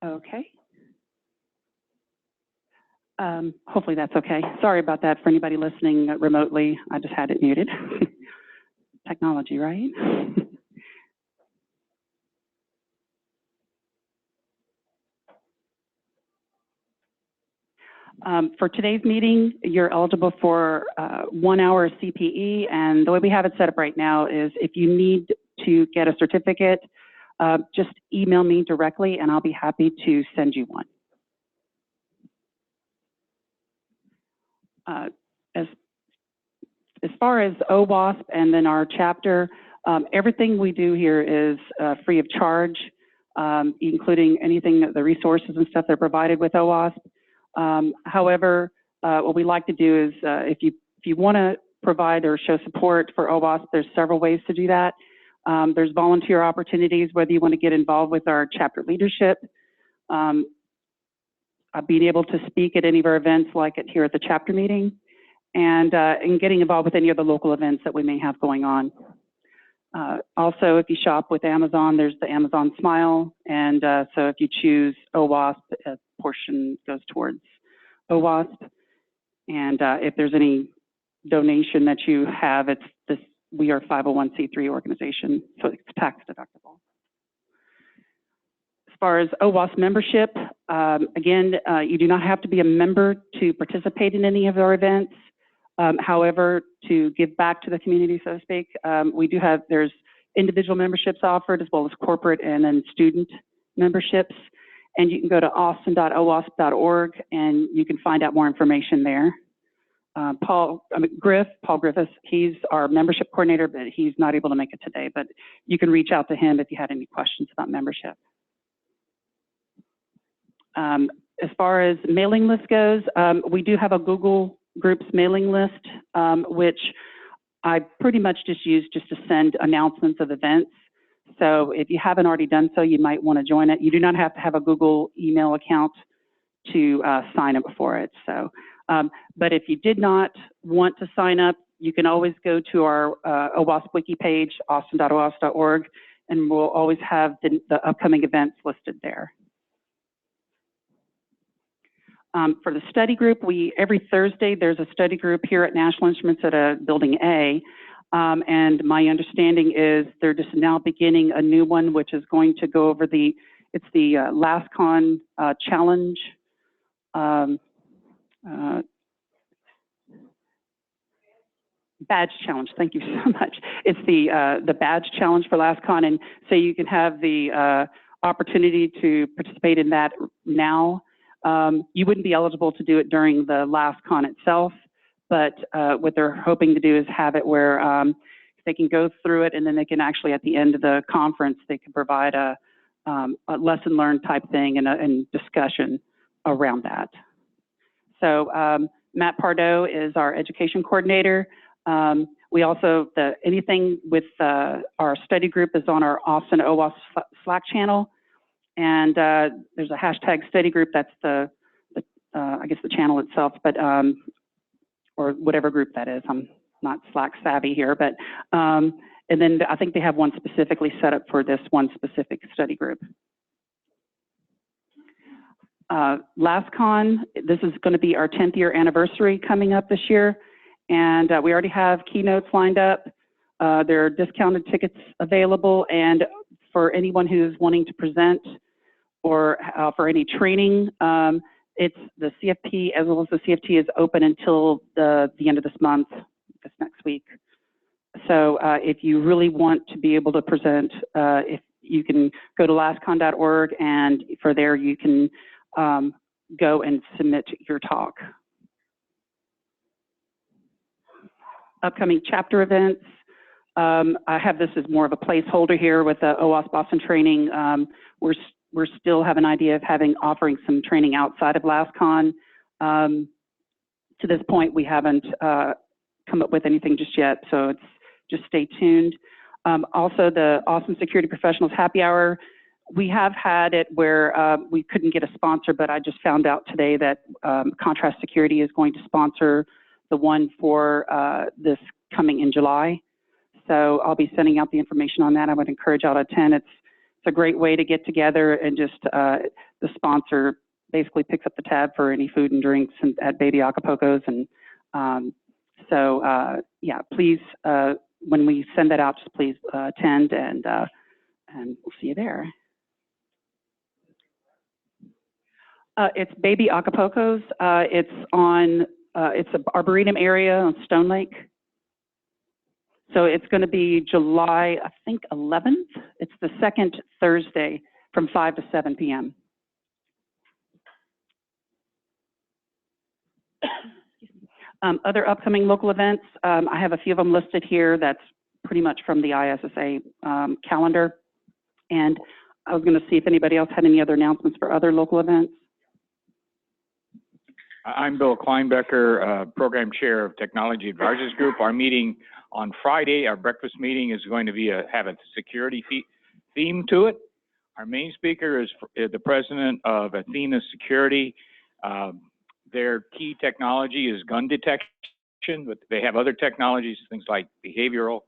Okay. Hopefully that's okay. Sorry about that for anybody listening remotely. I just had it muted. Technology, right? For today's meeting, you're eligible for 1 hour CPE, and the way we have it set up right now is if you need to get a certificate, just email me directly and I'll be happy to send you one. As far as OWASP and then our chapter, everything we do here is free of charge, including anything, the resources and stuff that are provided with OWASP. However, what we like to do is if you want to provide or show support for OWASP, there's several ways to do that. There's volunteer opportunities, whether you want to get involved with our chapter leadership, being able to speak at any of our events like here at the chapter meeting, and getting involved with any of the local events that we may have going on. Also, if you shop with Amazon, there's the Amazon Smile, and so if you choose OWASP, a portion goes towards OWASP. And if there's any donation that you have, it's this. We are a 501c3 organization, so it's tax deductible. As far as OWASP membership, again, you do not have to be a member to participate in any of our events. However, to give back to the community, so to speak, we do have, there's individual memberships offered as well as corporate and then student memberships. And you can go to austin.owasp.org and you can find out more information there. Paul Griffiths, he's our membership coordinator, but he's not able to make it today, but you can reach out to him if you had any questions about membership. As far as mailing list goes, we do have a Google Groups mailing list, which I pretty much just use just to send announcements of events. So if you haven't already done so, you might want to join it. You do not have to have a Google email account to sign up for it. So, but if you did not want to sign up, you can always go to our OWASP wiki page, austin.owasp.org, and we'll always have the upcoming events listed there. For the study group, every Thursday there's a study group here at National Instruments at Building A, and my understanding is they're just now beginning a new one, which is going to go over the LASCON challenge. Badge challenge. Thank you so much. It's the badge challenge for LASCON, and so you can have the opportunity to participate in that now. You wouldn't be eligible to do it during the LASCON itself, but what they're hoping to do is have it where they can go through it, and then they can actually, at the end of the conference, they can provide a lesson learned type thing and discussion around that. So Matt Pardo is our education coordinator. We also, anything with our study group is on our Austin OWASP Slack channel. And there's a hashtag study group. That's I guess the channel itself, but or whatever group that is. I'm not Slack savvy here, but and then I think they have one specifically set up for this one specific study group. LASCON, this is going to be our 10th year anniversary coming up this year, and we already have keynotes lined up. There are discounted tickets available, and for anyone who's wanting to present or for any training, it's the CFP as well as the CFT is open until the end of this month, this next week. So if you really want to be able to present, if you can go to lascon.org, and for there you can go and submit your talk. Upcoming chapter events. I have this as more of a placeholder here with the OWASP Austin training. We're still have an idea of offering some training outside of LASCON. To this point, we haven't come up with anything just yet, so it's just stay tuned. Also, the Awesome Security Professionals Happy Hour. We have had it where we couldn't get a sponsor, but I just found out today that Contrast Security is going to sponsor the one for this coming in July. So I'll be sending out the information on that. I would encourage y'all to attend. It's a great way to get together and just, the sponsor basically picks up the tab for any food and drinks at Baby Acapulco's. And yeah, please, when we send that out, just please attend, and we'll see you there. It's Baby Acapulco's. It's on, it's the Arboretum area on Stone Lake. So it's going to be July, I think, 11th. It's the second Thursday from 5 to 7 p.m. Other upcoming local events, I have a few of them listed here. That's pretty much from the ISSA calendar. And I was going to see if anybody else had any other announcements for other local events. I'm Bill Kleinbecker, Program Chair of Technology Advisors Group. Our meeting on Friday, our breakfast meeting, is going to have a security theme to it. Our main speaker is the president of Athena Security. Their key technology is gun detection, but they have other technologies, things like behavioral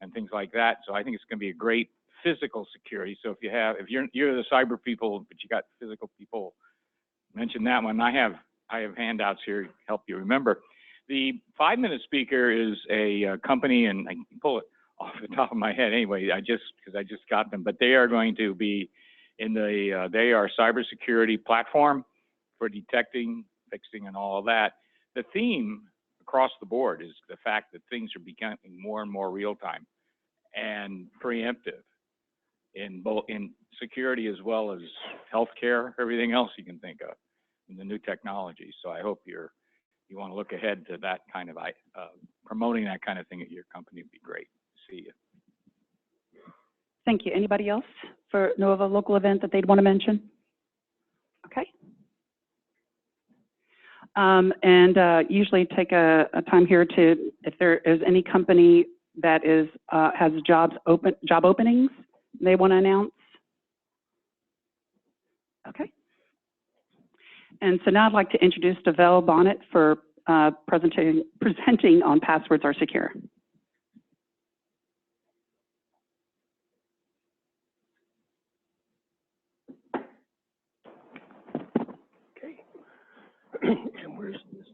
and things like that. So I think it's going to be a great physical security. So if you're the cyber people, but you got physical people, mention that one. I have handouts here to help you remember. The 5-minute speaker is a company, and I can pull it off the top of my head anyway, because I just got them, but they are going to be in the, they are a cybersecurity platform for detecting, fixing, and all of that. The theme across the board is the fact that things are becoming more and more real-time and preemptive in security as well as healthcare, everything else you can think of in the new technology. So I hope you want to look ahead to that kind of, promoting that kind of thing at your company would be great. See you. Thank you. Anybody else know of a local event that they'd want to mention? Okay. Usually take a time here to, if there is any company that has job openings they want to announce. Okay. And so now I'd like to introduce Dovell Bonnett for presenting on Passwords Are Secure. Okay. And where's this?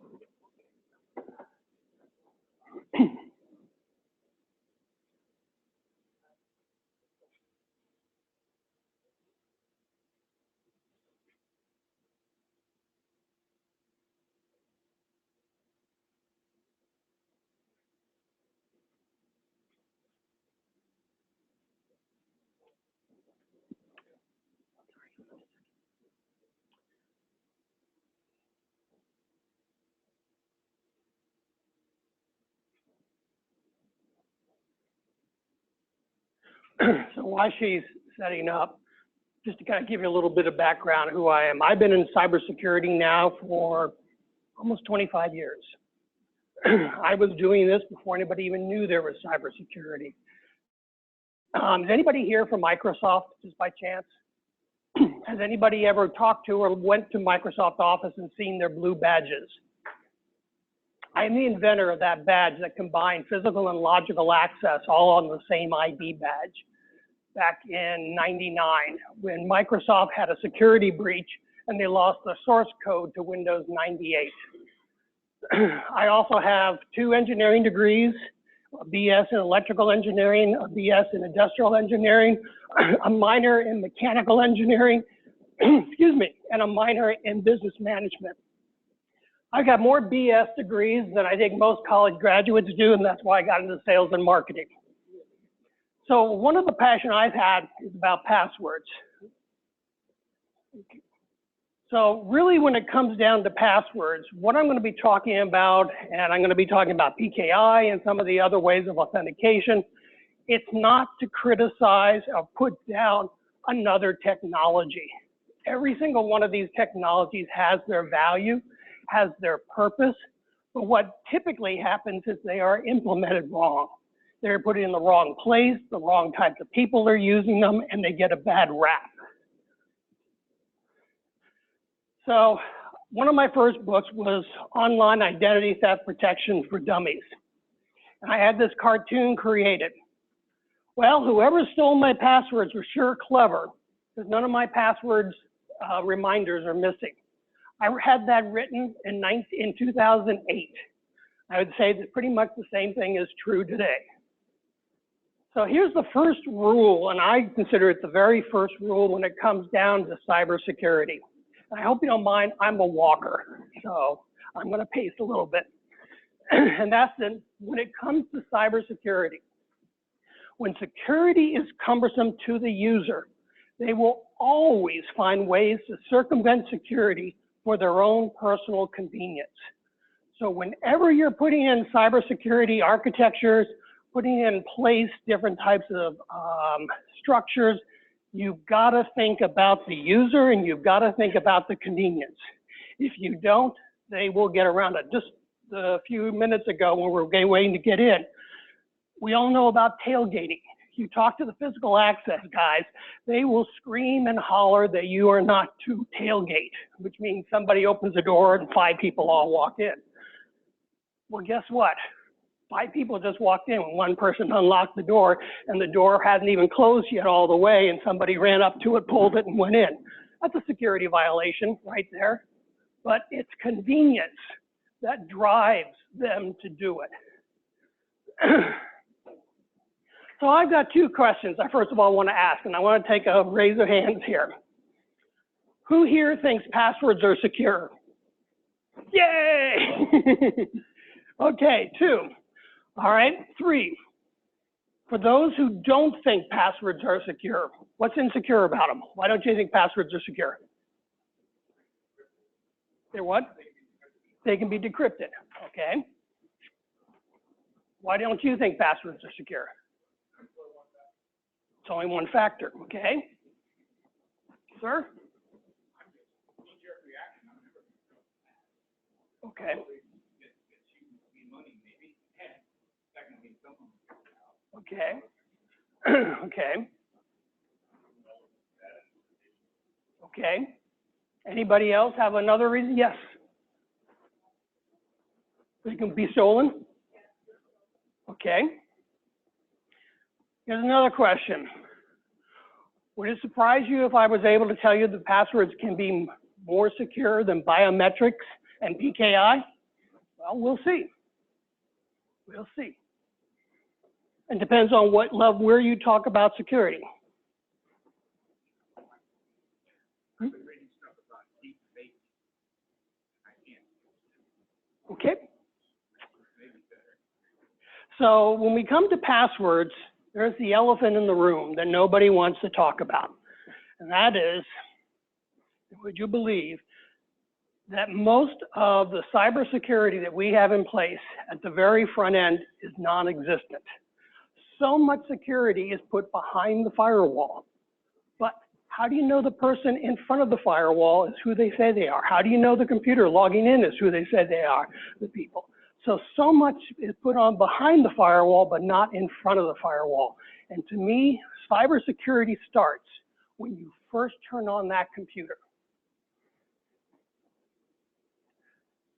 So while she's setting up, just to kind of give you a little bit of background on who I am. I've been in cybersecurity now for almost 25 years. I was doing this before anybody even knew there was cybersecurity. Is anybody here from Microsoft, just by chance? Has anybody ever talked to or went to Microsoft Office and seen their blue badges? I am the inventor of that badge that combined physical and logical access all on the same ID badge back in '99 when Microsoft had a security breach and they lost their source code to Windows 98. I also have 2 engineering degrees, a BS in electrical engineering, a BS in industrial engineering, a minor in mechanical engineering, excuse me, and a minor in business management. I got more BS degrees than I think most college graduates do, and that's why I got into sales and marketing. So one of the passions I've had is about passwords. So really when it comes down to passwords, what I'm going to be talking about, and I'm going to be talking about PKI and some of the other ways of authentication, it's not to criticize or put down another technology. Every single one of these technologies has their value, has their purpose, but what typically happens is they are implemented wrong. They're put in the wrong place, the wrong types of people are using them, and they get a bad rap. So one of my first books was Online Identity Theft Protection for Dummies. And I had this cartoon created. Well, whoever stole my passwords was sure clever, because none of my passwords reminders are missing. I had that written in 2008. I would say that pretty much the same thing is true today. So here's the first rule, and I consider it the very first rule when it comes down to cybersecurity. I hope you don't mind, I'm a walker, so I'm going to pace a little bit. And that's when it comes to cybersecurity. When security is cumbersome to the user, they will always find ways to circumvent security for their own personal convenience. So whenever you're putting in cybersecurity architectures, putting in place different types of structures, you've got to think about the user and you've got to think about the convenience. If you don't, they will get around it. Just a few minutes ago when we were waiting to get in, we all know about tailgating. You talk to the physical access guys, they will scream and holler that you are not to tailgate, which means somebody opens the door and 5 people all walk in. Well, guess what? 5 people just walked in when one person unlocked the door and the door hadn't even closed yet all the way and somebody ran up to it, pulled it, and went in. That's a security violation right there. But it's convenience that drives them to do it. So I've got 2 questions I first of all want to ask, and I want to take a raise of hands here. Who here thinks passwords are secure? Yay! Okay, 2. All right, 3. For those who don't think passwords are secure, what's insecure about them? Why don't you think passwords are secure? They're what? They can be decrypted, okay. Why don't you think passwords are secure? It's only one factor, okay. Sir? Okay. Okay. Okay. Okay. Anybody else have another reason? Yes. It can be stolen? Okay. Here's another question. Would it surprise you if I was able to tell you that passwords can be more secure than biometrics and PKI? Well, we'll see. We'll see. It depends on what level, where you talk about security. Okay. So when we come to passwords, there's the elephant in the room that nobody wants to talk about. And that is, would you believe that most of the cybersecurity that we have in place at the very front end is non-existent? So much security is put behind the firewall. But how do you know the person in front of the firewall is who they say they are? How do you know the computer logging in is who they say they are, the people? So much is put on behind the firewall, but not in front of the firewall. And to me, cybersecurity starts when you first turn on that computer.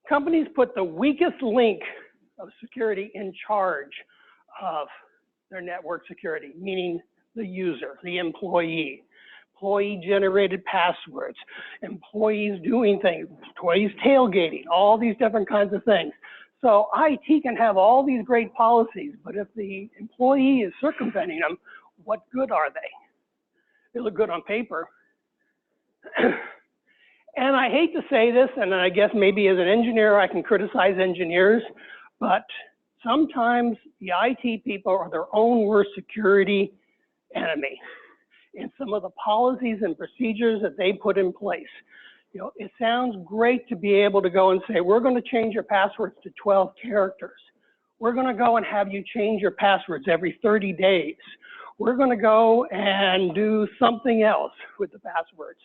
Companies put the weakest link of security in charge of their network security, meaning the user, the employee. Employee-generated passwords, employees doing things, employees tailgating, all these different kinds of things. So IT can have all these great policies, but if the employee is circumventing them, what good are they? They look good on paper. And I hate to say this, and I guess maybe as an engineer I can criticize engineers, but sometimes the IT people are their own worst security enemy in some of the policies and procedures that they put in place. You know, it sounds great to be able to go and say, we're going to change your passwords to 12 characters. We're going to go and have you change your passwords every 30 days. We're going to go and do something else with the passwords.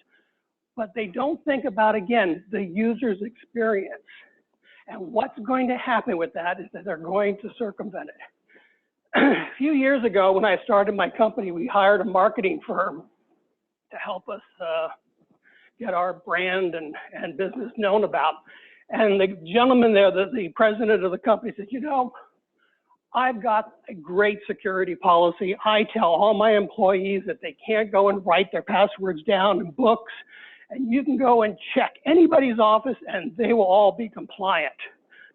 But they don't think about, again, the user's experience. And what's going to happen with that is that they're going to circumvent it. A few years ago, when I started my company, we hired a marketing firm to help us get our brand and business known about. And the gentleman there, the president of the company said, you know, I've got a great security policy. I tell all my employees that they can't go and write their passwords down in books, and you can go and check anybody's office and they will all be compliant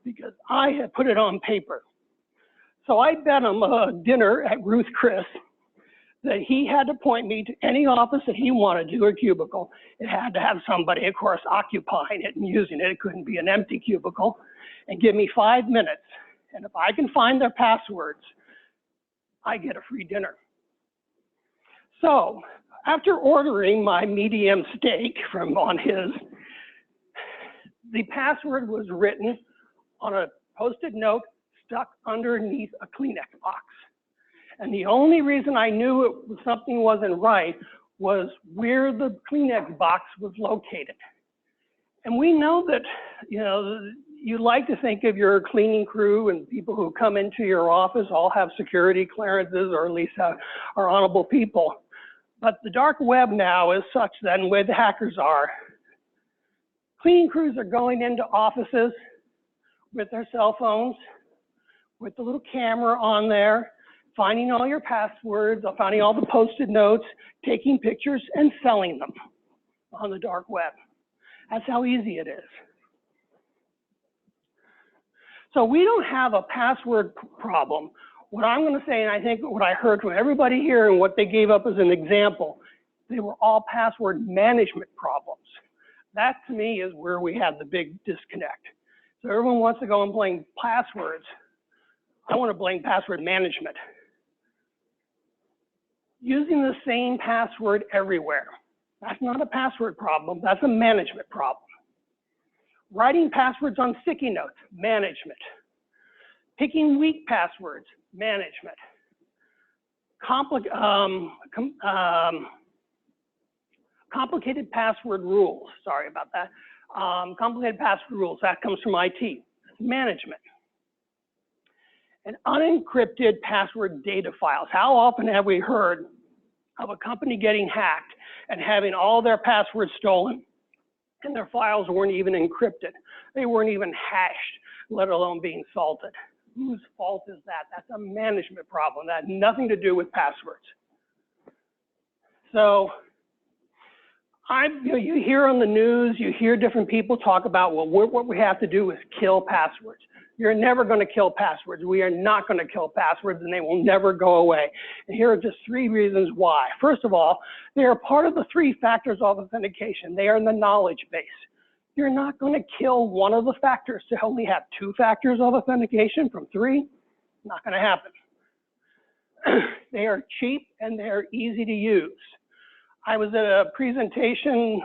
because I have put it on paper. So I bet him a dinner at Ruth Chris that he had to point me to any office that he wanted to, a cubicle. It had to have somebody, of course, occupying it and using it. It couldn't be an empty cubicle. And give me 5 minutes. And if I can find their passwords, I get a free dinner. So after ordering my medium steak from on his, the password was written on a Post-it note stuck underneath a Kleenex box. And the only reason I knew something wasn't right was where the Kleenex box was located. And we know that, you know, you like to think of your cleaning crew and people who come into your office all have security clearances or at least are honorable people. But the dark web now is such that, and where the hackers are, cleaning crews are going into offices with their cell phones, with the little camera on there, finding all your passwords, finding all the Post-it notes, taking pictures and selling them on the dark web. That's how easy it is. So we don't have a password problem. What I'm going to say, and I think what I heard from everybody here and what they gave up as an example, they were all password management problems. That to me is where we have the big disconnect. So everyone wants to go and blame passwords. I want to blame password management. Using the same password everywhere. That's not a password problem, that's a management problem. Writing passwords on sticky notes, management. Picking weak passwords, management. Complicated password rules, sorry about that. Complicated password rules, that comes from IT, management. And unencrypted password data files. How often have we heard of a company getting hacked and having all their passwords stolen and their files weren't even encrypted? They weren't even hashed, let alone being salted. Whose fault is that? That's a management problem. That had nothing to do with passwords. So you hear on the news, you hear different people talk about, well, what we have to do is kill passwords. You're never going to kill passwords. We are not going to kill passwords, and they will never go away. And here are just 3 reasons why. First of all, they are part of the 3 factors of authentication. They are in the knowledge base. You're not going to kill one of the factors to only have 2 factors of authentication from 3. Not going to happen. They are cheap and they are easy to use. I was at a presentation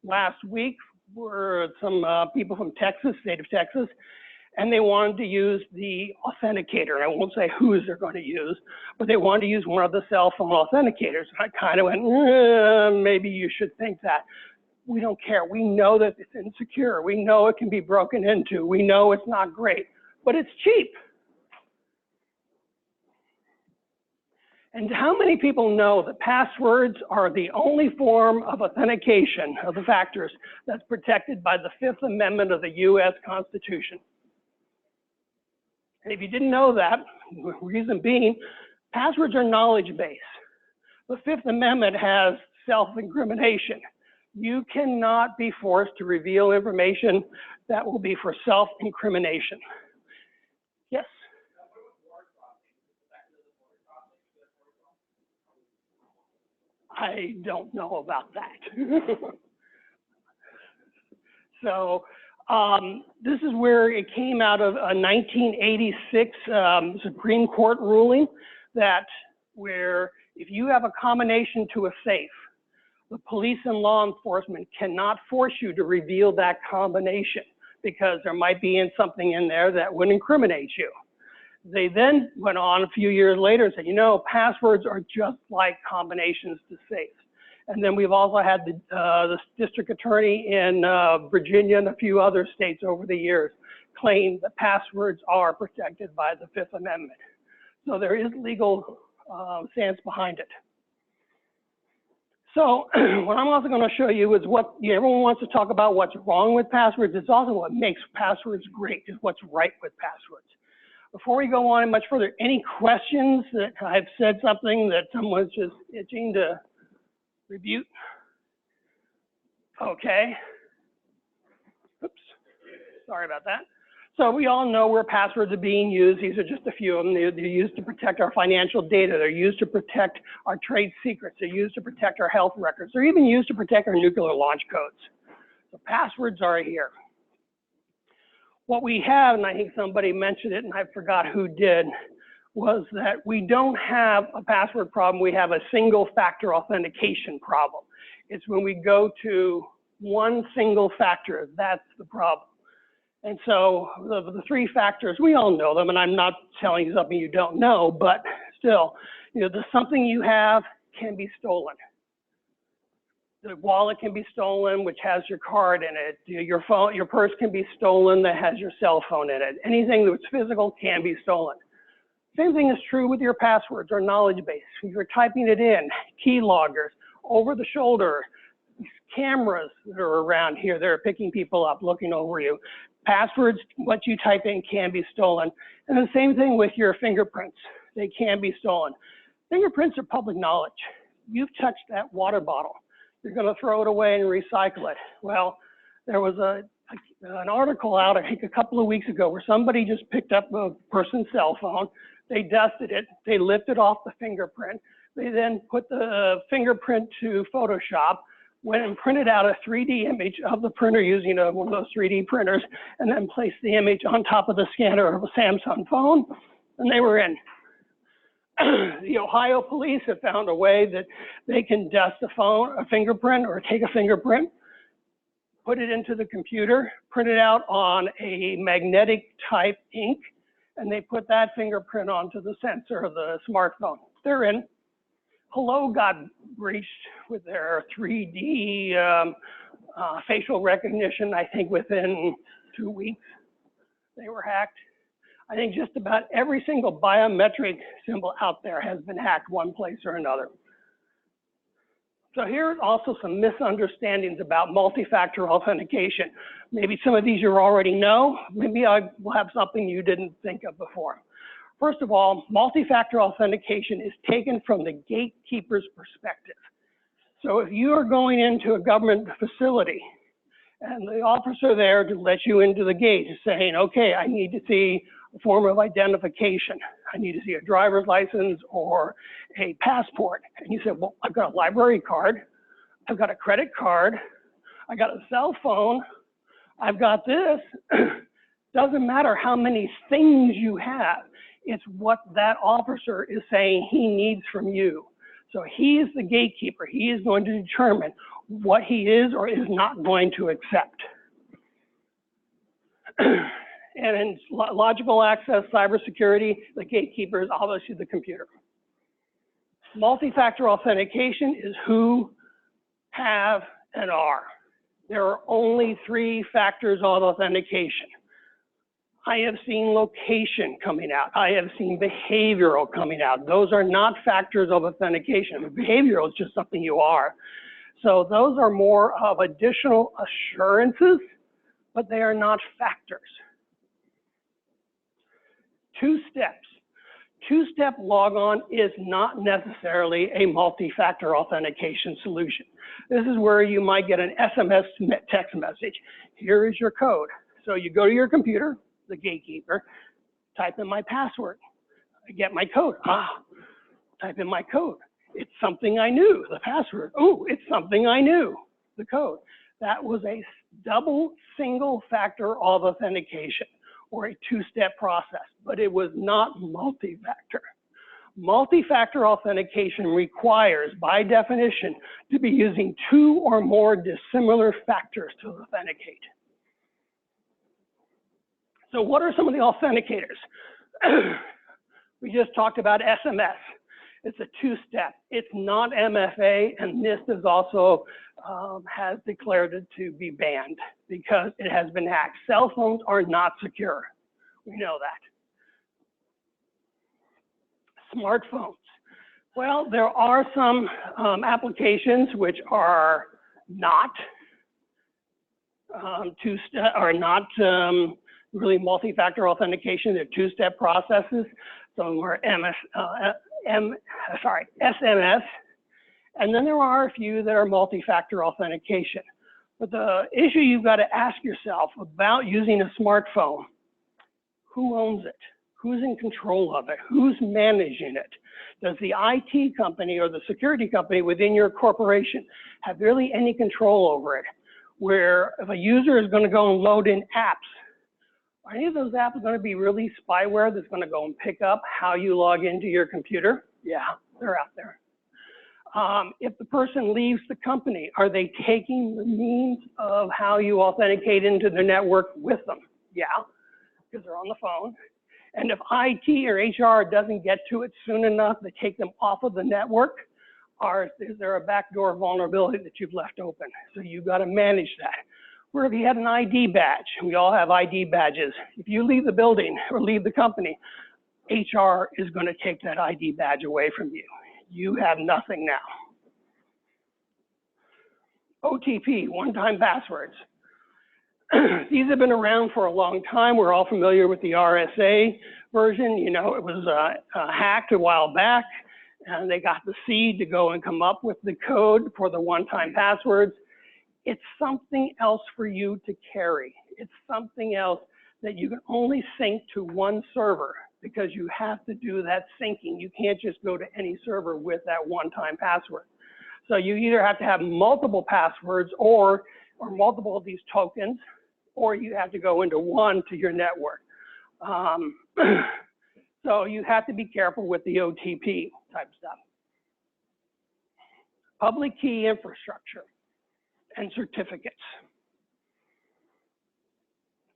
last week for some people from Texas, state of Texas, and they wanted to use the authenticator. I won't say whose they're going to use, but they wanted to use one of the cell phone authenticators. I kind of went, maybe you should think that. We don't care. We know that it's insecure. We know it can be broken into. We know it's not great, but it's cheap. And how many people know that passwords are the only form of authentication of the factors that's protected by the 5th Amendment of the U.S. Constitution? And if you didn't know that, reason being, passwords are knowledge base. The 5th Amendment has self-incrimination. You cannot be forced to reveal information that will be for self-incrimination. Yes? I don't know about that. So this is where it came out of a 1986 Supreme Court ruling that where if you have a combination to a safe, the police and law enforcement cannot force you to reveal that combination because there might be something in there that would incriminate you. They then went on a few years later and said, you know, passwords are just like combinations to safes. And then we've also had the district attorney in Virginia and a few other states over the years claim that passwords are protected by the 5th Amendment. So there is legal stance behind it. So what I'm also going to show you is what everyone wants to talk about what's wrong with passwords. It's also what makes passwords great, is what's right with passwords. Before we go on much further, any questions that I've said something that someone's just itching to rebuke? Okay. Oops, sorry about that. So we all know where passwords are being used. These are just a few of them. They're used to protect our financial data. They're used to protect our trade secrets. They're used to protect our health records. They're even used to protect our nuclear launch codes. So passwords are here. What we have, and I think somebody mentioned it and I forgot who did, was that we don't have a password problem. We have a single factor authentication problem. It's when we go to one single factor, that's the problem. And so the three factors, we all know them, and I'm not telling you something you don't know, but still, something you have can be stolen. The wallet can be stolen, which has your card in it. Your phone, your purse can be stolen that has your cell phone in it. Anything that's physical can be stolen. Same thing is true with your passwords or knowledge base. You're typing it in, key loggers, over the shoulder, cameras that are around here that are picking people up, looking over you. Passwords, what you type in can be stolen. And the same thing with your fingerprints. They can be stolen. Fingerprints are public knowledge. You've touched that water bottle. You're going to throw it away and recycle it. Well, there was an article out, I think a couple of weeks ago, where somebody just picked up a person's cell phone. They dusted it. They lifted off the fingerprint. They then put the fingerprint to Photoshop, went and printed out a 3D image of the printer using one of those 3D printers, and then placed the image on top of the scanner of a Samsung phone, and they were in. The Ohio police have found a way that they can dust a fingerprint, or take a fingerprint, put it into the computer, print it out on a magnetic type ink, and they put that fingerprint onto the sensor of the smartphone. They're in. Hello got breached with their 3D facial recognition, I think within 2 weeks. They were hacked. I think just about every single biometric symbol out there has been hacked one place or another. So here are also some misunderstandings about multi-factor authentication. Maybe some of these you already know. Maybe I will have something you didn't think of before. First of all, multi-factor authentication is taken from the gatekeeper's perspective. So if you are going into a government facility and the officer there to let you into the gate is saying, okay, I need to see a form of identification. I need to see a driver's license or a passport. And you said, well, I've got a library card. I've got a credit card. I got a cell phone. I've got this. Doesn't matter how many things you have. It's what that officer is saying he needs from you. So he is the gatekeeper. He is going to determine what he is or is not going to accept. And in logical access, cybersecurity, the gatekeeper is obviously the computer. Multi-factor authentication is who, have, and are. There are only 3 factors of authentication. I have seen location coming out. I have seen behavioral coming out. Those are not factors of authentication. Behavioral is just something you are. So those are more of additional assurances, but they are not factors. 2 steps. 2-step logon is not necessarily a multi-factor authentication solution. This is where you might get an SMS text message. Here is your code. So you go to your computer, the gatekeeper, type in my password. I get my code. Type in my code. It's something I knew, the password. Oh, it's something I knew, the code. That was a double single factor of authentication, or a 2-step process, but it was not multi-factor. Multi-factor authentication requires, by definition, to be using 2 or more dissimilar factors to authenticate. So what are some of the authenticators? We just talked about SMS. It's a 2-step. It's not MFA, and NIST is also has declared it to be banned because it has been hacked. Cell phones are not secure. We know that. Smartphones. Well, there are some applications which are not really multi-factor authentication. They're two-step processes. Some of them are SMS. And then there are a few that are multi-factor authentication. But the issue you've got to ask yourself about using a smartphone, who owns it? Who's in control of it? Who's managing it? Does the IT company or the security company within your corporation have really any control over it? Where if a user is going to go and load in apps, are any of those apps going to be really spyware that's going to go and pick up how you log into your computer? Yeah, they're out there. If the person leaves the company, are they taking the means of how you authenticate into the network with them? Yeah, because they're on the phone. And if IT or HR doesn't get to it soon enough, they take them off of the network, or is there a backdoor vulnerability that you've left open? So you've got to manage that. Where if you had an ID badge, we all have ID badges. If you leave the building or leave the company, HR is going to take that ID badge away from you. You have nothing now. OTP, one-time passwords. These have been around for a long time. We're all familiar with the RSA version. You know, it was hacked a while back, and they got the seed to go and come up with the code for the one-time passwords. It's something else for you to carry. It's something else that you can only sync to one server because you have to do that syncing. You can't just go to any server with that one-time password. So you either have to have multiple passwords or multiple of these tokens, or you have to go into one to your network. So you have to be careful with the OTP type stuff. Public key infrastructure and certificates.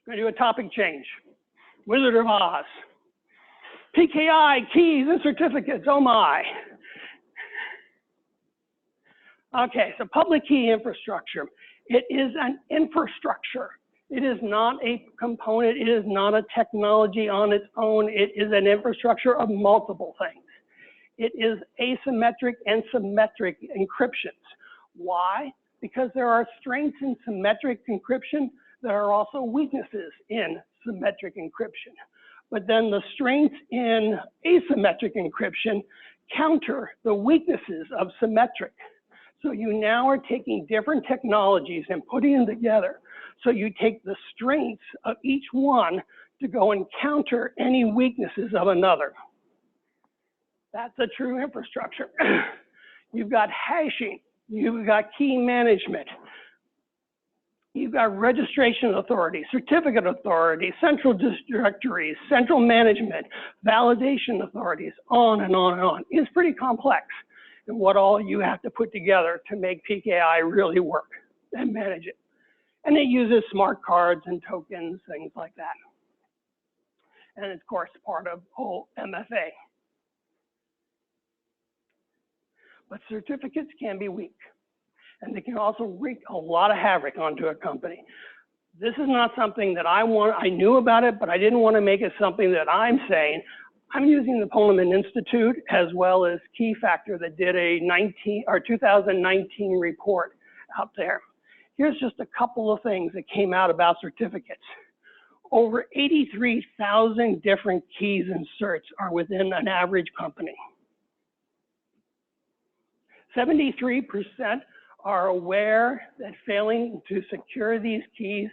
I'm going to do a topic change. Wizard of Oz. PKI, keys and certificates, oh my. Okay, so public key infrastructure. It is an infrastructure. It is not a component. It is not a technology on its own. It is an infrastructure of multiple things. It is asymmetric and symmetric encryptions. Why? Because there are strengths in symmetric encryption. There are also weaknesses in symmetric encryption. But then the strengths in asymmetric encryption counter the weaknesses of symmetric. So you now are taking different technologies and putting them together. So you take the strengths of each one to go and counter any weaknesses of another. That's a true infrastructure. You've got hashing. You've got key management. You've got registration authority, certificate authority, central directories, central management, validation authorities, on and on and on. It's pretty complex in what all you have to put together to make PKI really work and manage it. And it uses smart cards and tokens, things like that. And of course, part of whole MFA. But certificates can be weak. And they can also wreak a lot of havoc onto a company. This is not something that I knew about it, but I didn't want to make it something that I'm saying. I'm using the Poneman Institute as well as Key Factor that did a 2019 report out there. Here's just a couple of things that came out about certificates. Over 83,000 different keys and certs are within an average company. 73% are aware that failing to secure these keys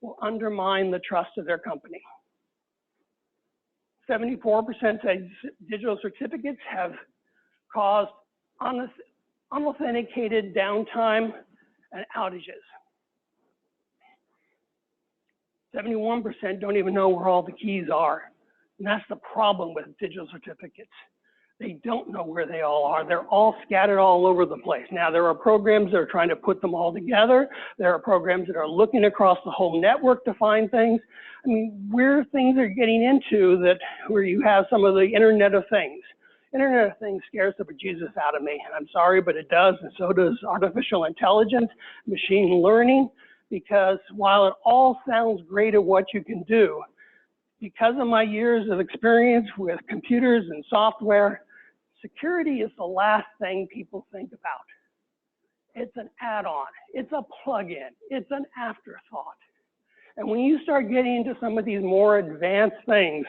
will undermine the trust of their company. 74% say digital certificates have caused unauthenticated downtime and outages. 71% don't even know where all the keys are. And that's the problem with digital certificates. They don't know where they all are. They're all scattered all over the place. Now, there are programs that are trying to put them all together. There are programs that are looking across the whole network to find things. I mean, where things are getting into that, where you have some of the Internet of Things. Internet of Things scares the bejesus out of me. And I'm sorry, but it does, and so does artificial intelligence, machine learning, because while it all sounds great at what you can do, because of my years of experience with computers and software, security is the last thing people think about. It's an add-on, it's a plug-in, it's an afterthought. And when you start getting into some of these more advanced things,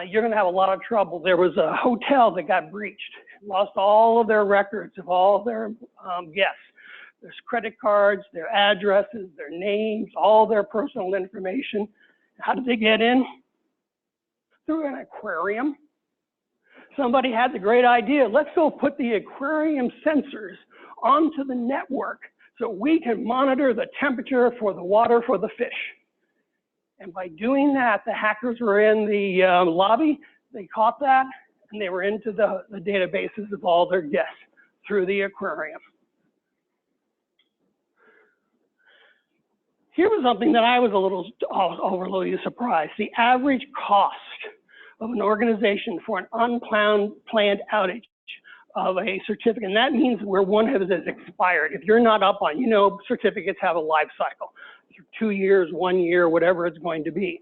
you're going to have a lot of trouble. There was a hotel that got breached, lost all of their records of all of their guests. There's credit cards, their addresses, their names, all their personal information. How did they get in? Through an aquarium. Somebody had the great idea, let's go put the aquarium sensors onto the network so we can monitor the temperature for the water for the fish. And by doing that, the hackers were in the lobby, they caught that, and they were into the databases of all their guests through the aquarium. Here was something that I was a little overly surprised. The average cost of an organization for an unplanned outage of a certificate, and that means where one has expired. If you're not up on, you know, certificates have a life cycle, 2 years, 1 year, whatever it's going to be.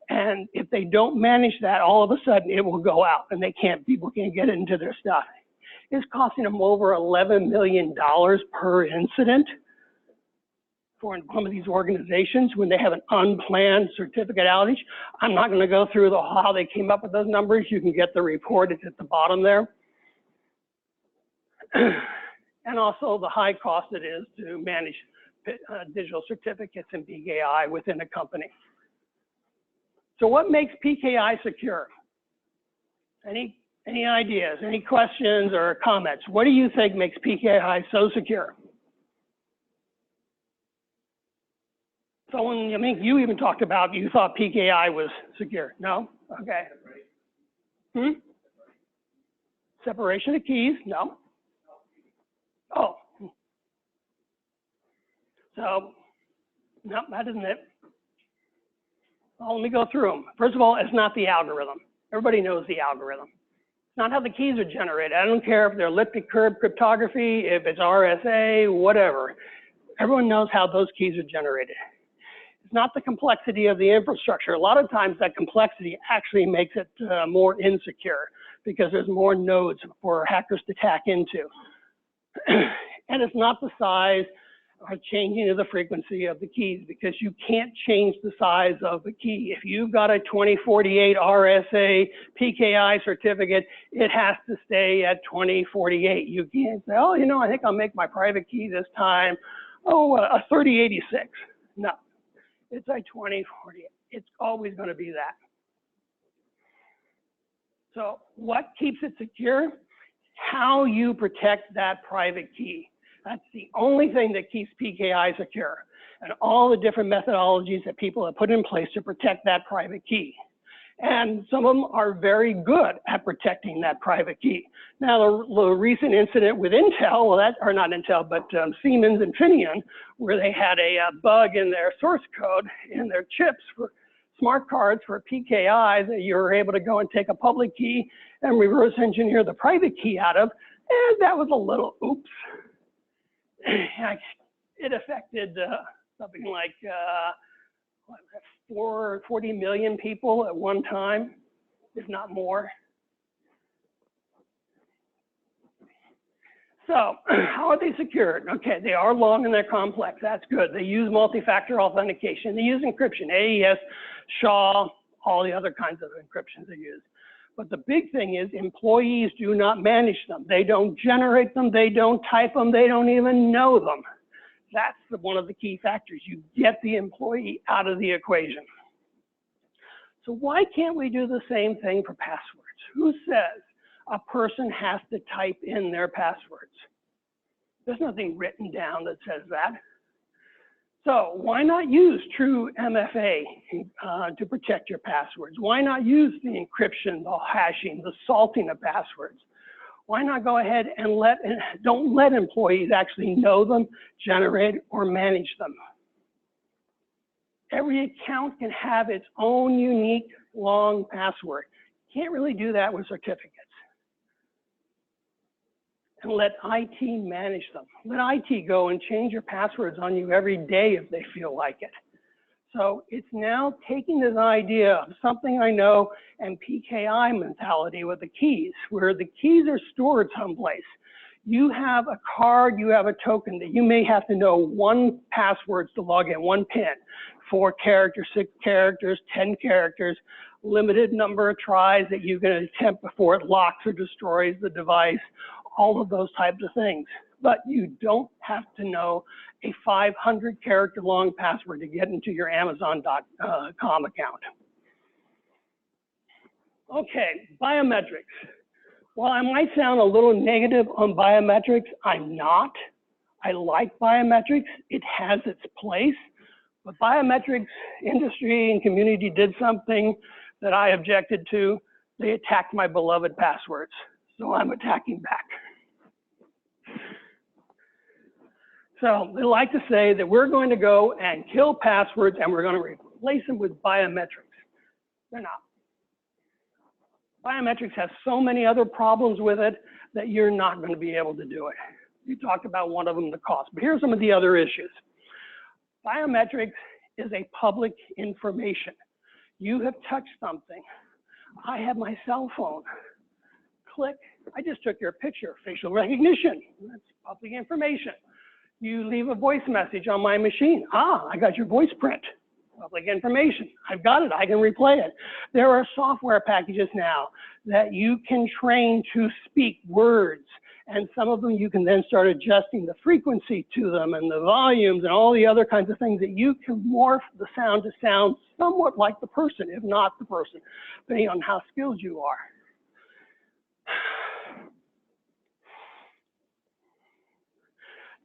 And if they don't manage that, all of a sudden it will go out and people can't get into their stuff. It's costing them over $11 million per incident for some of these organizations when they have an unplanned certificate outage. I'm not going to go through how they came up with those numbers. You can get the report, it's at the bottom there. And also the high cost it is to manage digital certificates and PKI within a company. So what makes PKI secure? Any ideas, any questions or comments? What do you think makes PKI so secure? Someone, I mean, you even talked about, you thought PKI was secure. No? Okay. Separation of keys? No. Oh. So, no, that isn't it. Well, let me go through them. First of all, it's not the algorithm. Everybody knows the algorithm. It's not how the keys are generated. I don't care if they're elliptic curve cryptography, if it's RSA, whatever. Everyone knows how those keys are generated. It's not the complexity of the infrastructure. A lot of times that complexity actually makes it more insecure because there's more nodes for hackers to hack into. And it's not the size or changing of the frequency of the keys because you can't change the size of the key. If you've got a 2048 RSA PKI certificate, it has to stay at 2048. You can't say, oh, you know, I think I'll make my private key this time, a 3086. No. It's a 2048. It's always going to be that. So what keeps it secure? How you protect that private key. That's the only thing that keeps PKI secure. And all the different methodologies that people have put in place to protect that private key. And some of them are very good at protecting that private key. Now, the recent incident with Intel, well, or not Intel, but Siemens and Infineon, where they had a bug in their source code in their chips for smart cards for PKI that you were able to go and take a public key and reverse engineer the private key out of, and that was a little oops. It affected something like 40 million people at one time, if not more. So how are they secured? Okay, they are long and they're complex. That's good. They use multi-factor authentication. They use encryption, AES, SHA, all the other kinds of encryptions they use. But the big thing is employees do not manage them. They don't generate them. They don't type them. They don't even know them. That's one of the key factors. You get the employee out of the equation. So why can't we do the same thing for passwords? Who says a person has to type in their passwords? There's nothing written down that says that. So why not use true MFA to protect your passwords? Why not use the encryption, the hashing, the salting of passwords? Why not go ahead and don't let employees actually know them, generate, or manage them? Every account can have its own unique long password. Can't really do that with certificates. And let IT manage them. Let IT go and change your passwords on you every day if they feel like it. So it's now taking this idea of something I know and PKI mentality with the keys, where the keys are stored someplace. You have a card, you have a token that you may have to know 1 passwords to log in, 1 PIN, 4 characters, 6 characters, 10 characters, limited number of tries that you can attempt before it locks or destroys the device, all of those types of things. But you don't have to know a 500 character long password to get into your Amazon.com account. Okay, biometrics. While I might sound a little negative on biometrics, I'm not. I like biometrics. It has its place. But biometrics industry and community did something that I objected to. They attacked my beloved passwords. So I'm attacking back. So they like to say that we're going to go and kill passwords and we're going to replace them with biometrics. They're not. Biometrics has so many other problems with it that you're not going to be able to do it. You talked about one of them, the cost. But here's some of the other issues. Biometrics is a public information. You have touched something. I have my cell phone. Click. I just took your picture. Facial recognition. That's public information. You leave a voice message on my machine. Ah, I got your voice print. Public information. I've got it. I can replay it. There are software packages now that you can train to speak words, and some of them you can then start adjusting the frequency to them and the volumes and all the other kinds of things that you can morph the sound to sound somewhat like the person, if not the person, depending on how skilled you are.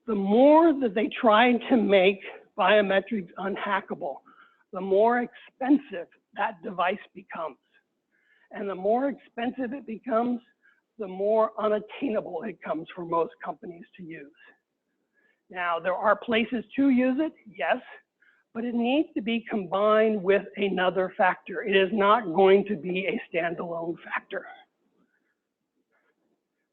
The more that they try to make biometrics unhackable, the more expensive that device becomes. And the more expensive it becomes, the more unattainable it comes for most companies to use. Now, there are places to use it, yes, but it needs to be combined with another factor. It is not going to be a standalone factor.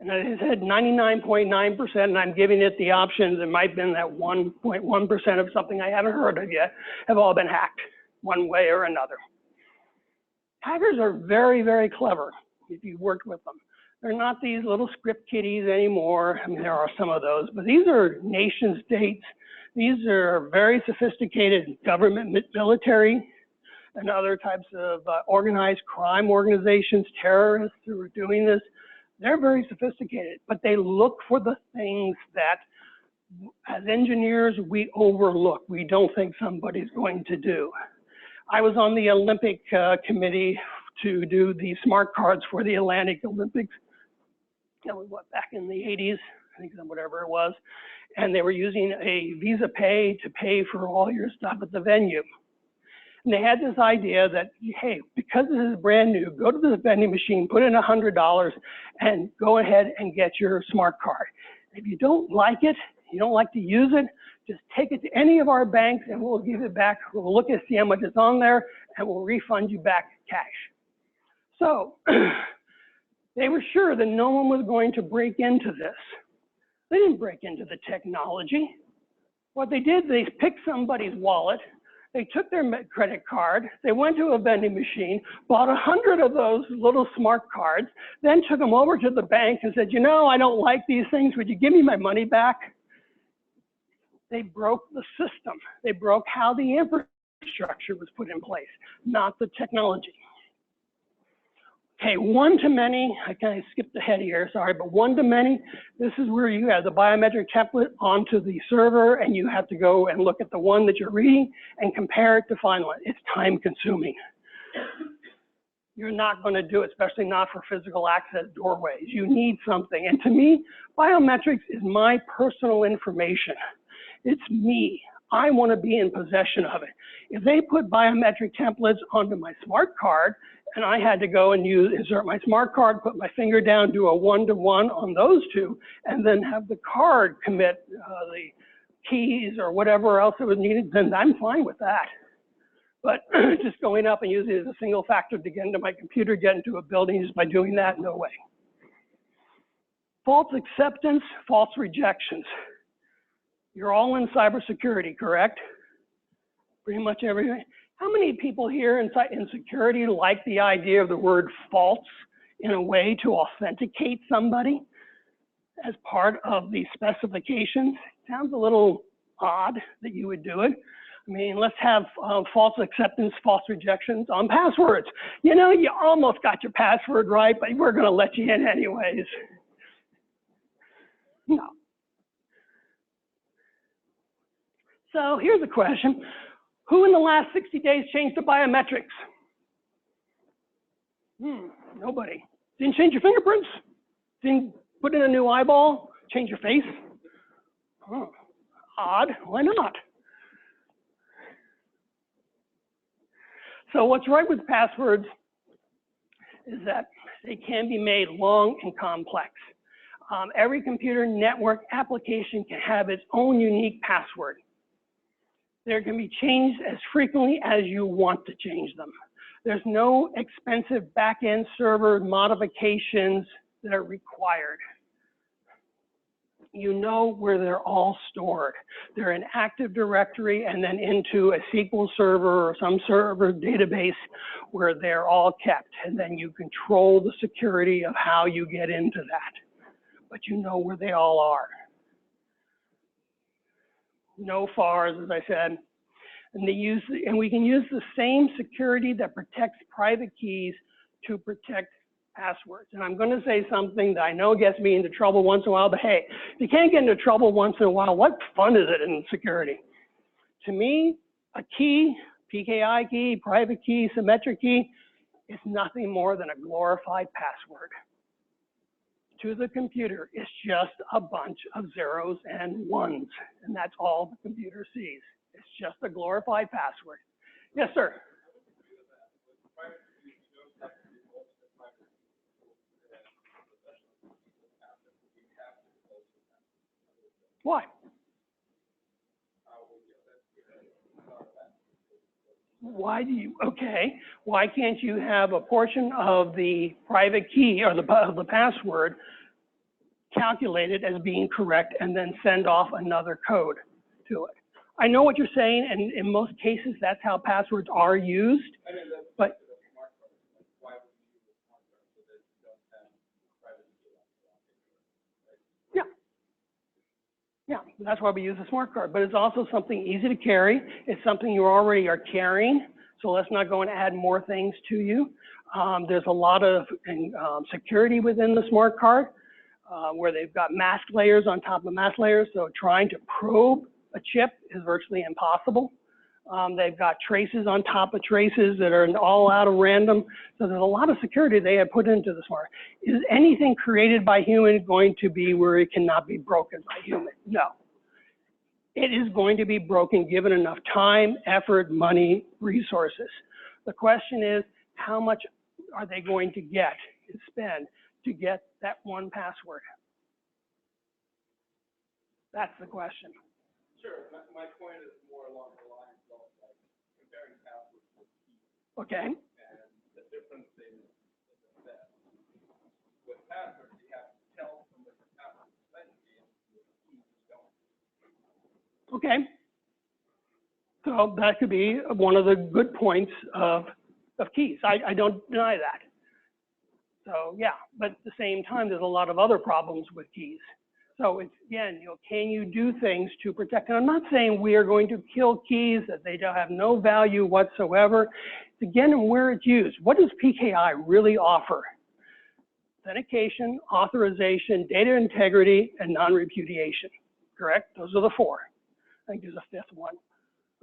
And as I said, 99.9%, and I'm giving it the options, it might have been that 1.1% of something I haven't heard of yet, have all been hacked one way or another. Hackers are very, very clever if you've worked with them. They're not these little script kiddies anymore. I mean, there are some of those, but these are nation states. These are very sophisticated government, military, and other types of organized crime organizations, terrorists who are doing this. They're very sophisticated, but they look for the things that, as engineers, we overlook. We don't think somebody's going to do. I was on the Olympic committee to do the smart cards for the Atlantic Olympics. That was what, back in the 80s, I think, whatever it was. And they were using a Visa Pay to pay for all your stuff at the venue. And they had this idea that, hey, because this is brand new, go to the vending machine, put in $100, and go ahead and get your smart card. If you don't like it, you don't like to use it, just take it to any of our banks and we'll give it back. We'll look and see how much is on there and we'll refund you back cash. So they were sure that no one was going to break into this. They didn't break into the technology. What they did, they picked somebody's wallet. They took their credit card, they went to a vending machine, bought 100 of those little smart cards, then took them over to the bank and said, you know, I don't like these things, would you give me my money back? They broke the system. They broke how the infrastructure was put in place, not the technology. Okay, one-to-many, I kind of skipped ahead here, sorry, but one-to-many, this is where you have the biometric template onto the server and you have to go and look at the one that you're reading and compare it to find one. It's time-consuming. You're not going to do it, especially not for physical access doorways. You need something. And to me, biometrics is my personal information. It's me. I want to be in possession of it. If they put biometric templates onto my smart card, and I had to go and insert my smart card, put my finger down, do a one-to-one on those two, and then have the card commit the keys or whatever else that was needed, then I'm fine with that. But just going up and using it as a single factor to get into my computer, get into a building, just by doing that, no way. False acceptance, false rejections. You're all in cybersecurity, correct? Pretty much everything. How many people here in security like the idea of the word false in a way to authenticate somebody? as part of the specifications. Sounds a little odd that you would do it. I mean, let's have false acceptance, false rejections on passwords. You know, you almost got your password right, but we're going to let you in anyways. No. So here's a question. Who in the last 60 days changed the biometrics? Nobody. Didn't change your fingerprints? Didn't put in a new eyeball? Change your face? Oh, odd. Why not? So what's right with passwords is that they can be made long and complex. Every computer network application can have its own unique password. They can be changed as frequently as you want to change them. There's no expensive back-end server modifications that are required. You know where they're all stored. They're in Active Directory and then into a SQL server or some server database where they're all kept. And then you control the security of how you get into that. But you know where they all are. No FARs, as I said. And we can use the same security that protects private keys to protect passwords. And I'm going to say something that I know gets me into trouble once in a while, but hey, if you can't get into trouble once in a while, what fun is it in security? To me, a key, PKI key, private key, symmetric key, is nothing more than a glorified password. To the computer, it's just a bunch of zeros and ones, and that's all the computer sees. It's just a glorified password. Yes, sir. Why? Why do you, okay, why can't you have a portion of the private key or the password calculated as being correct and then send off another code to it? I know what you're saying, and in most cases, that's how passwords are used, but yeah, that's why we use a smart card, but it's also something easy to carry. It's something you already are carrying, so let's not go and add more things to you. There's a lot of security within the smart card where they've got mask layers on top of mask layers, so trying to probe a chip is virtually impossible. They've got traces on top of traces that are all out of random. So there's a lot of security they have put into the smart. Is anything created by human going to be where it cannot be broken by human? No. It is going to be broken given enough time, effort, money, resources. The question is, how much are they going to get and spend to get that one password? That's the question. Sure. My point is more along the lines of like comparing passwords with keys. Okay. And the difference in that. With passwords, you have to tell somebody the password to authenticate. With keys, you don't. Okay. So that could be one of the good points of keys. I don't deny that. So yeah, but at the same time, there's a lot of other problems with keys. So it's, again, can you do things to protect? And I'm not saying we are going to kill keys, that they don't have no value whatsoever. It's again, where it's used. What does PKI really offer? Authentication, authorization, data integrity, and non-repudiation. Correct? Those are the four. I think there's a fifth one.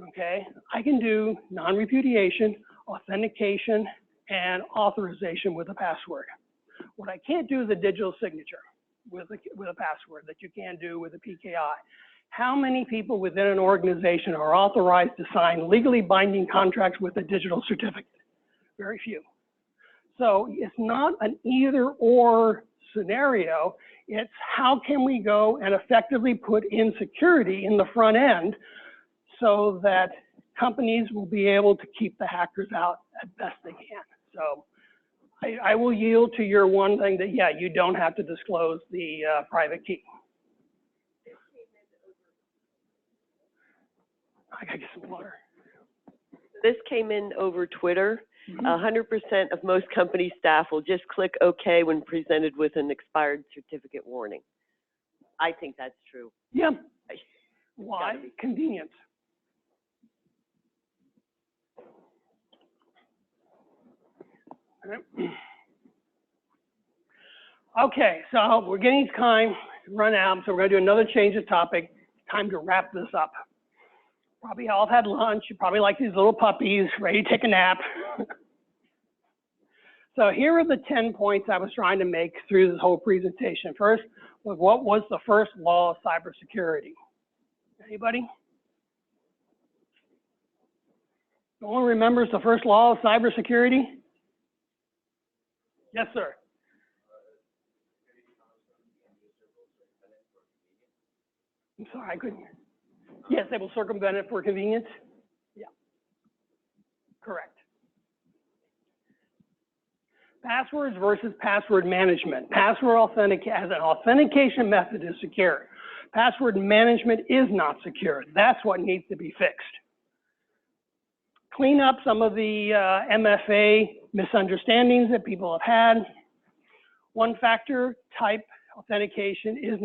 Okay? I can do non-repudiation, authentication, and authorization with a password. What I can't do is a digital signature with a password that you can do with a PKI. How many people within an organization are authorized to sign legally binding contracts with a digital certificate? Very few. So it's not an either or scenario. It's how can we go and effectively put in security in the front end so that companies will be able to keep the hackers out as best they can. So I will yield to your one thing that, yeah, you don't have to disclose the private key. I gotta get some water. This came in over Twitter. 100% of most company staff will just click OK when presented with an expired certificate warning. I think that's true. Yeah. I- Why? Gotta be. Convenience. Okay, so we're getting time to run out, so we're going to do another change of topic. Time to wrap this up. Probably all have had lunch. You probably like these little puppies ready to take a nap. So here are the 10 points I was trying to make through this whole presentation. First, what was the first law of cybersecurity? Anybody? No one remembers the first law of cybersecurity? Yes, sir. I'm sorry, I couldn't. Yes, they will circumvent it for convenience. Yeah, correct. Passwords versus password management. Password as an authentication method is secure. Password management is not secure. That's what needs to be fixed. Clean up some of the MFA misunderstandings that people have had. One-factor type of authentication is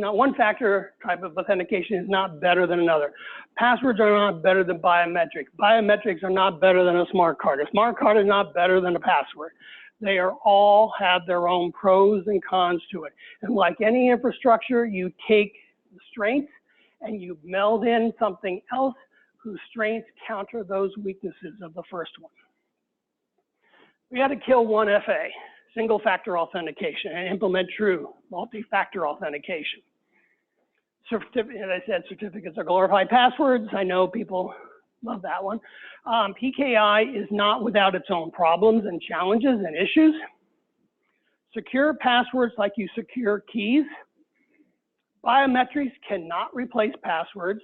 not better than another. Passwords are not better than biometrics. Biometrics are not better than a smart card. A smart card is not better than a password. They are all have their own pros and cons to it. And like any infrastructure, you take the strengths and you meld in something else whose strengths counter those weaknesses of the first one. We had to kill one FA, single factor authentication, and implement true multi-factor authentication. As I said, certificates are glorified passwords. I know people love that one. PKI is not without its own problems and challenges and issues. Secure passwords like you secure keys. Biometrics cannot replace passwords.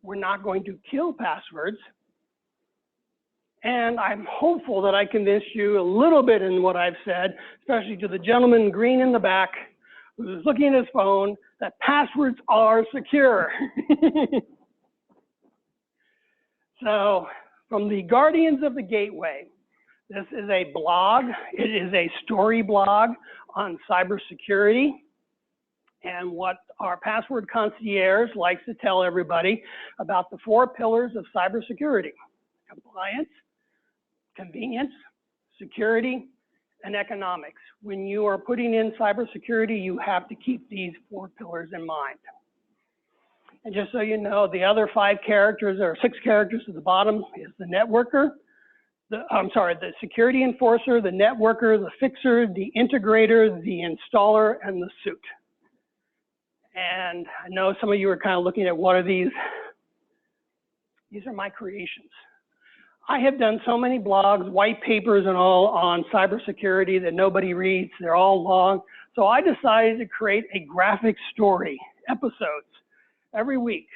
We're not going to kill passwords. And I'm hopeful that I convinced you a little bit in what I've said, especially to the gentleman in green in the back who's looking at his phone, that passwords are secure. So, from the Guardians of the Gateway, this is a blog. It is a story blog on cybersecurity. And what our password concierge likes to tell everybody about the 4 pillars of cybersecurity: compliance, convenience, security, and economics. When you are putting in cybersecurity, you have to keep these 4 pillars in mind. And just so you know, the other 5 characters, or 6 characters at the bottom, is the networker, the security enforcer, the networker, the fixer, the integrator, the installer, and the suit. And I know some of you are kind of looking at what are these. These are my creations. I have done so many blogs, white papers and all on cybersecurity that nobody reads. They're all long. So I decided to create a graphic story, episodes, every week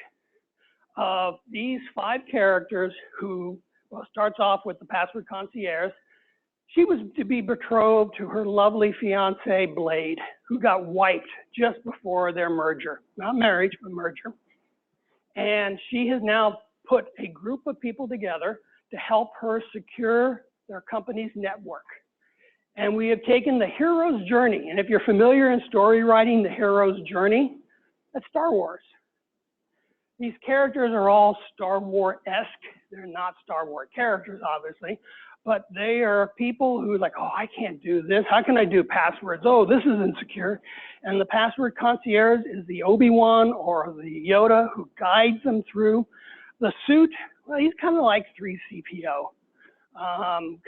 of these 5 characters who, well, starts off with the password concierge. She was to be betrothed to her lovely fiance, Blade, who got wiped just before their merger. Not marriage, but merger. And she has now put a group of people together to help her secure their company's network. And we have taken the hero's journey. And if you're familiar in story writing, the hero's journey, that's Star Wars. These characters are all Star Wars-esque. They're not Star Wars characters, obviously, but they are people who are like, oh, I can't do this. How can I do passwords? Oh, this isn't secure. And the password concierge is the Obi-Wan or the Yoda who guides them through. The suit, well, he's kind of like 3CPO.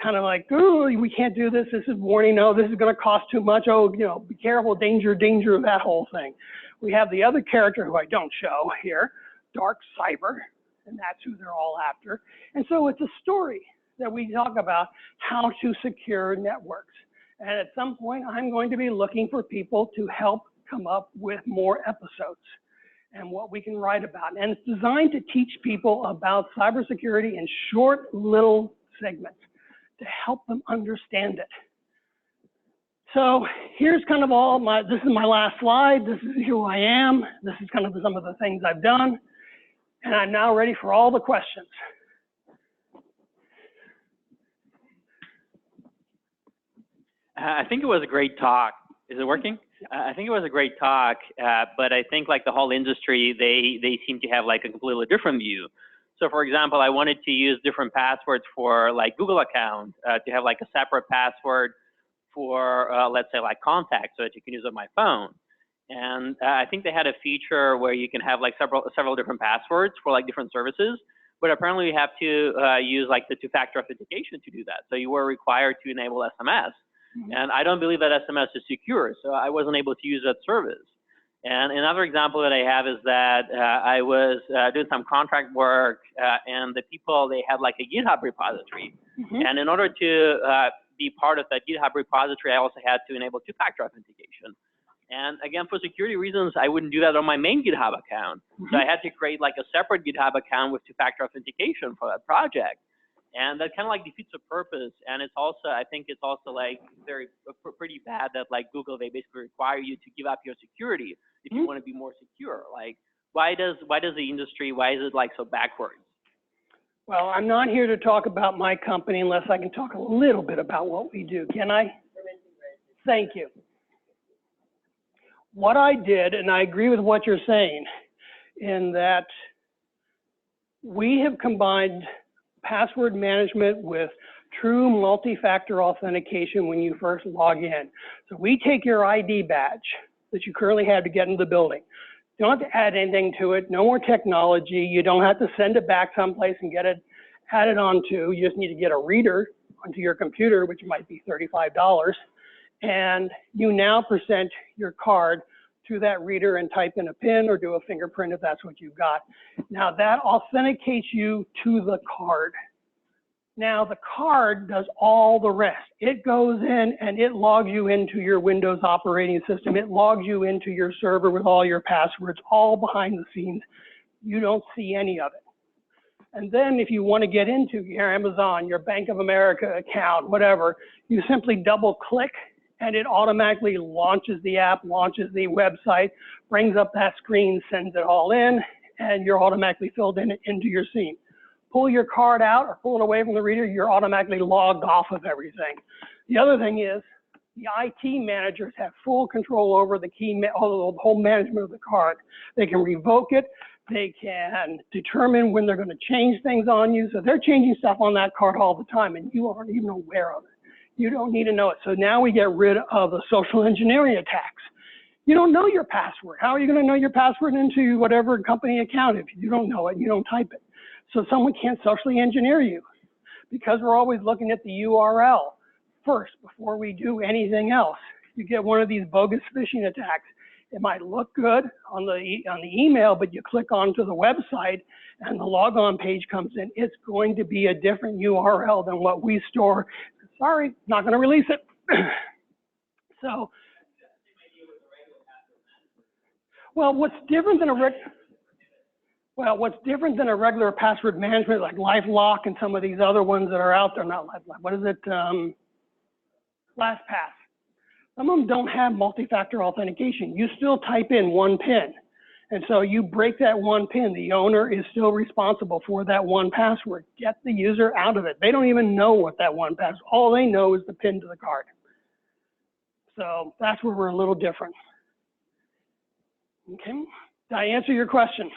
Kind of like, oh, we can't do this. This is warning. No, this is going to cost too much. Oh, you know, be careful, danger, danger, that whole thing. We have the other character who I don't show here, Dark Cyber, and that's who they're all after. And so it's a story that we talk about how to secure networks. And at some point, I'm going to be looking for people to help come up with more episodes and what we can write about. And it's designed to teach people about cybersecurity in short little segments to help them understand it. So here's kind of all this is my last slide. This is who I am. This is kind of some of the things I've done. And I'm now ready for all the questions. I think it was a great talk. Is it working? I think it was a great talk, but I think like the whole industry, they seem to have like a completely different view. So for example, I wanted to use different passwords for like Google account, to have like a separate password for, let's say like contacts so that you can use it on my phone. And I think they had a feature where you can have like several different passwords for like different services, but apparently you have to use like the two-factor authentication to do that. So you were required to enable SMS. And I don't believe that SMS is secure, so I wasn't able to use that service. And another example that I have is that I was doing some contract work, and the people, they had like a GitHub repository. And in order to be part of that GitHub repository, I also had to enable two-factor authentication. And again, for security reasons, I wouldn't do that on my main GitHub account. So I had to create like a separate GitHub account with two-factor authentication for that project. And that kind of like defeats the purpose. And it's also, I think it's also like pretty bad that like Google, they basically require you to give up your security if you want to be more secure. Like, why does the industry, why is it like so backwards? Well, I'm not here to talk about my company unless I can talk a little bit about what we do. Can I? Thank you. What I did, and I agree with what you're saying, in that we have combined password management with true multi-factor authentication when you first log in. So we take your ID badge that you currently have to get into the building. You don't have to add anything to it, no more technology. You don't have to send it back someplace and get it added onto. You just need to get a reader onto your computer, which might be $35. And you now present your card to that reader and type in a PIN or do a fingerprint if that's what you've got. Now that authenticates you to the card. Now the card does all the rest. It goes in and it logs you into your Windows operating system. It logs you into your server with all your passwords, all behind the scenes. You don't see any of it. And then if you want to get into your Amazon, your Bank of America account, whatever, you simply double click and it automatically launches the app, launches the website, brings up that screen, sends it all in, and you're automatically filled in into your scene. Pull your card out or pull it away from the reader, you're automatically logged off of everything. The other thing is the IT managers have full control over the whole management of the card. They can revoke it. They can determine when they're going to change things on you. So they're changing stuff on that card all the time, and you aren't even aware of it. You don't need to know it. So now we get rid of the social engineering attacks. You don't know your password. How are you going to know your password into whatever company account if you don't know it, you don't type it? So someone can't socially engineer you because we're always looking at the URL first before we do anything else. You get one of these bogus phishing attacks. It might look good on the email, but you click onto the website and the logon page comes in. It's going to be a different URL than what we store. Sorry, not going to release it. So, well, what's different than a regular password management like LifeLock and some of these other ones that are out there, not LifeLock, what is it? LastPass. Some of them don't have multi-factor authentication. You still type in one PIN. And so you break that one PIN, the owner is still responsible for that one password. Get the user out of it. They don't even know what that one password, all they know is the PIN to the card. So that's where we're a little different. Okay, did I answer your question?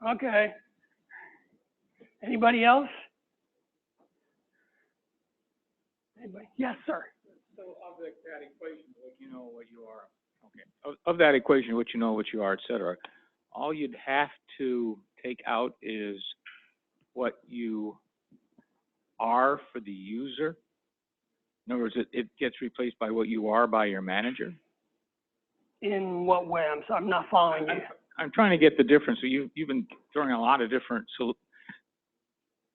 Okay. Anybody else? Anybody? Yes, sir. So of that equation, what you know, what you are. Okay. Of that equation, what you know, what you are, et cetera, all you'd have to take out is what you are for the user. In other words, it gets replaced by what you are by your manager. In what way? I'm not following you. I'm trying to get the difference. So you've been throwing a lot of different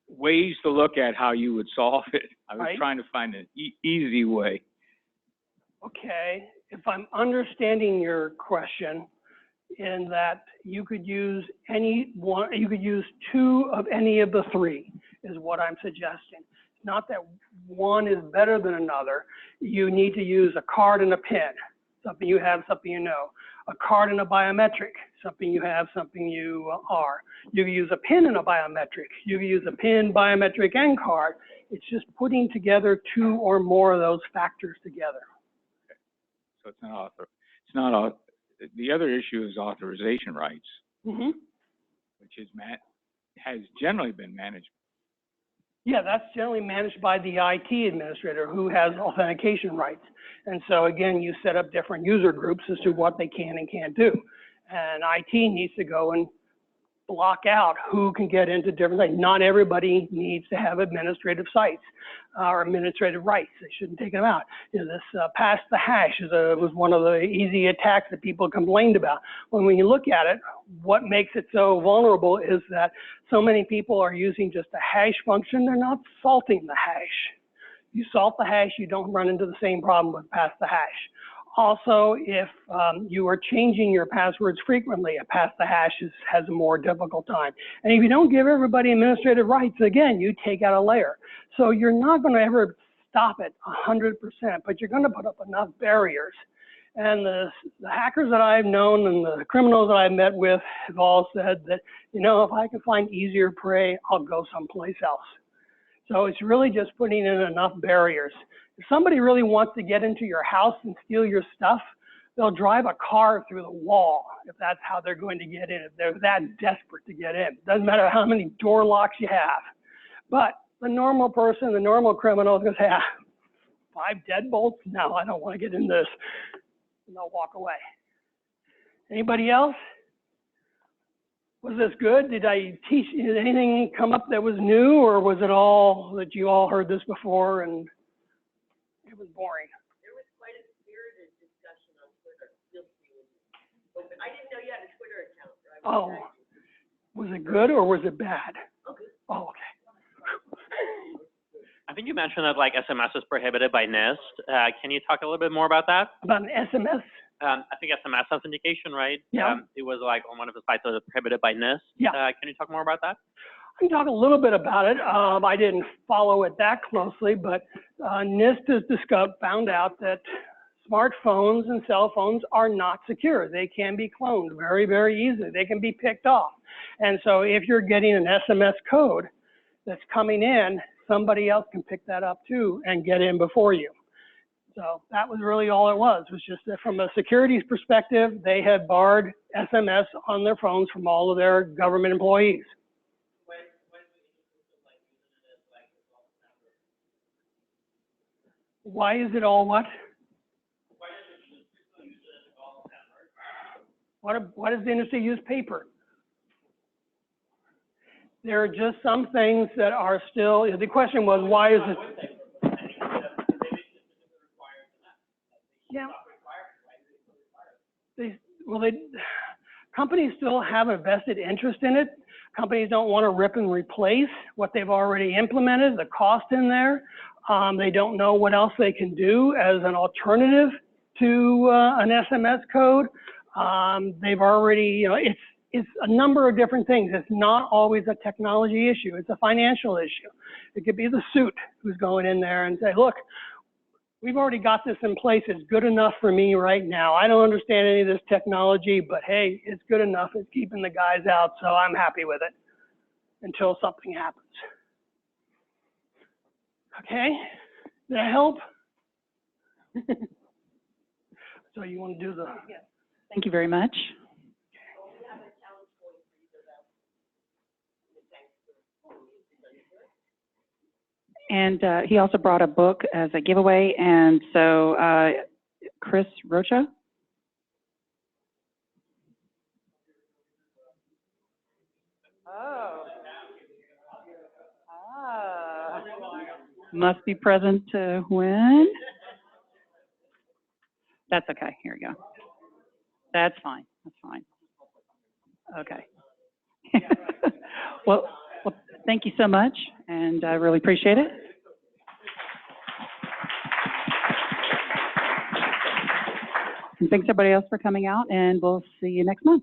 ways to look at how you would solve it. I was trying to find an easy way. Okay, if I'm understanding your question, in that you could use any one, you could use two of any of the three, is what I'm suggesting. Not that one is better than another. You need to use a card and a PIN, something you have, something you know. a card and a biometric, something you have, something you are. You can use a PIN and a biometric. You can use a PIN, biometric, and card. It's just putting together 2 or more of those factors together. So it's not the other issue is authorization rights, which is has generally been managed. Yeah, that's generally managed by the IT administrator who has authentication rights. And so again, you set up different user groups as to what they can and can't do. And IT needs to go and block out who can get into different things. Not everybody needs to have administrative sites or administrative rights. They shouldn't take them out. You know, this pass the hash was one of the easy attacks that people complained about. When you look at it, what makes it so vulnerable is that so many people are using just a hash function. They're not salting the hash. You salt the hash, you don't run into the same problem with pass the hash. Also, if you are changing your passwords frequently, a pass the hash has a more difficult time. And if you don't give everybody administrative rights, again, you take out a layer. So you're not going to ever stop it 100%, but you're going to put up enough barriers. And the hackers that I've known and the criminals that I've met with have all said that, you know, if I can find easier prey, I'll go someplace else. So it's really just putting in enough barriers. If somebody really wants to get into your house and steal your stuff, they'll drive a car through the wall if that's how they're going to get in, if they're that desperate to get in. Doesn't matter how many door locks you have. But the normal person, the normal criminal is going to say, 5 deadbolts? No, I don't want to get in this. And they'll walk away. Anybody else? Was this good? Did I teach, did anything come up that was new, or was it all that you all heard this before and it was boring? There was quite a spirited discussion on Twitter. You'll see when you open. I didn't know you had a Twitter account. Right? Oh, was it good or was it bad? Okay. Oh, okay. I think you mentioned that like SMS is prohibited by NIST. Can you talk a little bit more about that? About an SMS? I think SMS authentication, right? Yeah. It was like on one of the sites that was prohibited by NIST. Yeah. Can you talk more about that? I can talk a little bit about it. I didn't follow it that closely, but NIST has found out that smartphones and cell phones are not secure. They can be cloned very, very easily. They can be picked off. And so if you're getting an SMS code that's coming in, somebody else can pick that up too and get in before you. So that was really all it was just that from a security's perspective, they had barred SMS on their phones from all of their government employees. Why is it all what? Why does the industry use paper? There are just some things that are still, the question was, why is it? Yeah. Companies still have a vested interest in it. Companies don't want to rip and replace what they've already implemented, the cost in there. They don't know what else they can do as an alternative to an SMS code. They've already, you know, it's a number of different things. It's not always a technology issue. It's a financial issue. It could be the suit who's going in there and say, look, we've already got this in place. It's good enough for me right now. I don't understand any of this technology, but hey, it's good enough. It's keeping the guys out, so I'm happy with it until something happens. Okay, did that help? So you want to do the... Thank you very much. And he also brought a book as a giveaway, and so Chris Rocha. Oh. Must be present to win. That's okay, here we go. That's fine, that's fine. Okay. Well, thank you so much, and I really appreciate it. And thanks everybody else for coming out, and we'll see you next month.